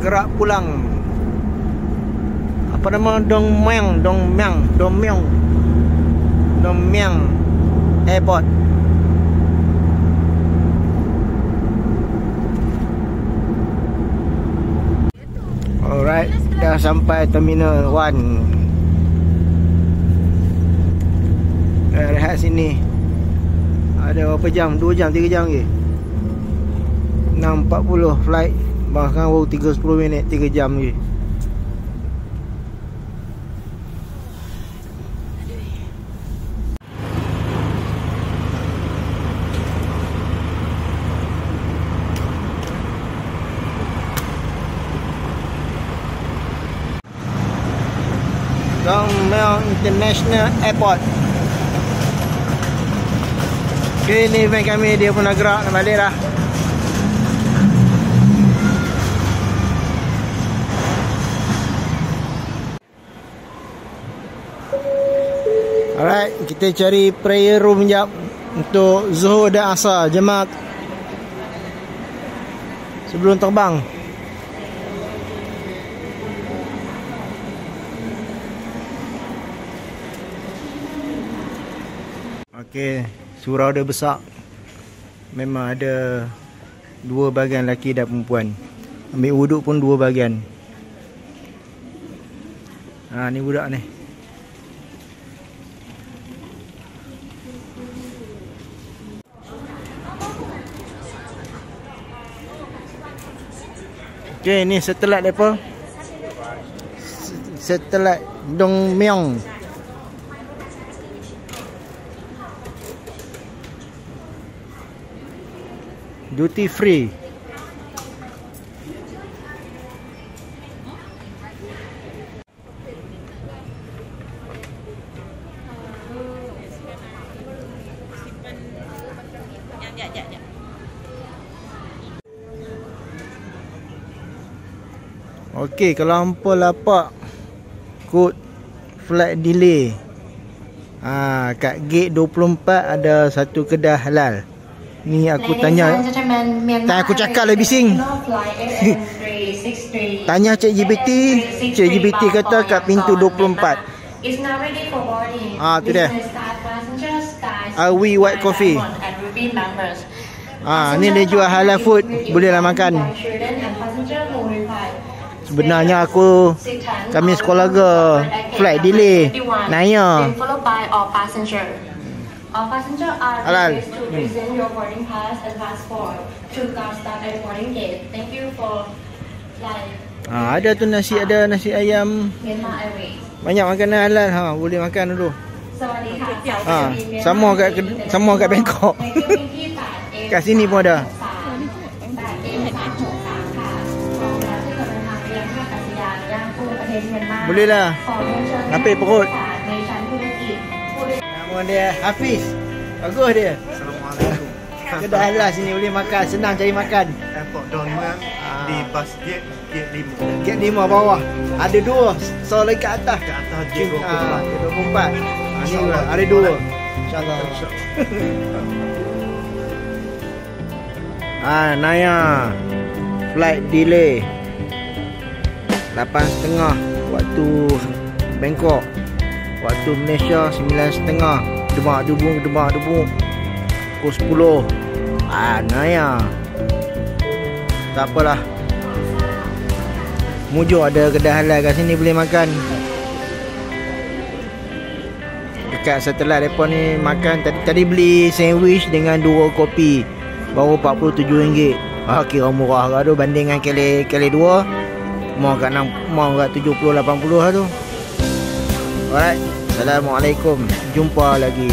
Gerak pulang. Apa nama? Dongmyang Airport. Alright, dah sampai Terminal 1. Rehat sini. Ada berapa jam? 2 jam, 3 jam lagi. 6.40 flight. Bahkan baru 30 minit, 3 jam lagi. Dongmyang International Airport. Okay, ni van kami, dia pun nak gerak, nak balik dah. Alright, kita cari prayer room sekejap untuk Zuhur dan Asar jemaat sebelum terbang. Okey, surau dia besar. Memang ada 2 bahagian lelaki dan perempuan. Ambil wuduk pun 2 bahagian. Ni budak ni. Okey, ni satelit depa. Satelit Dongmyang. Duty free. Okey, kalau hampa lapak kod flight delay, kat gate 24 ada satu kedai halal. Ni aku tanya, aku cakap lah bising. Tanya ChatGPT kata kat pintu 24. Tu dia. Awi white coffee. Ni dia jual halal food, bolehlah makan. Sebenarnya kami sekolah ke flight delay, nanya. All passengers are Halal. requested to present your boarding pass and passport to guard staff at boarding gate. Thank you for flying Ada tu nasi, ada nasi ayam. Myanmar Airways. Banyak makanan halal. Boleh makan dulu. สวัสดีค่ะ Sama kat Bangkok. Kat sini pun ada. Boleh lah. Napik perut. Nama dia Hafiz. Bagus dia. Assalamualaikum. Kedai halal sini boleh makan. Senang cari makan. Airport Dongman di bus gate 5. Gate 5 bawah. Ada 2. So lagi kat atas. Ke atas gate 24. Gate 24. Ni ada 2. InsyaAllah. Naya. Flight delay. 8.30 waktu Bangkok. Waktu Malaysia 9.30. Demak-debung. Pukul 10. Naya. Tak apalah. Mujuk ada kedai halal kat sini boleh makan. Dekat satelit depa ni makan tadi beli sandwich dengan 2 kopi. Baru RM47. Kira murah ke tu banding dengan kali 2. Mau kat 70 80 lah tu. Alright. Assalamualaikum. Jumpa lagi.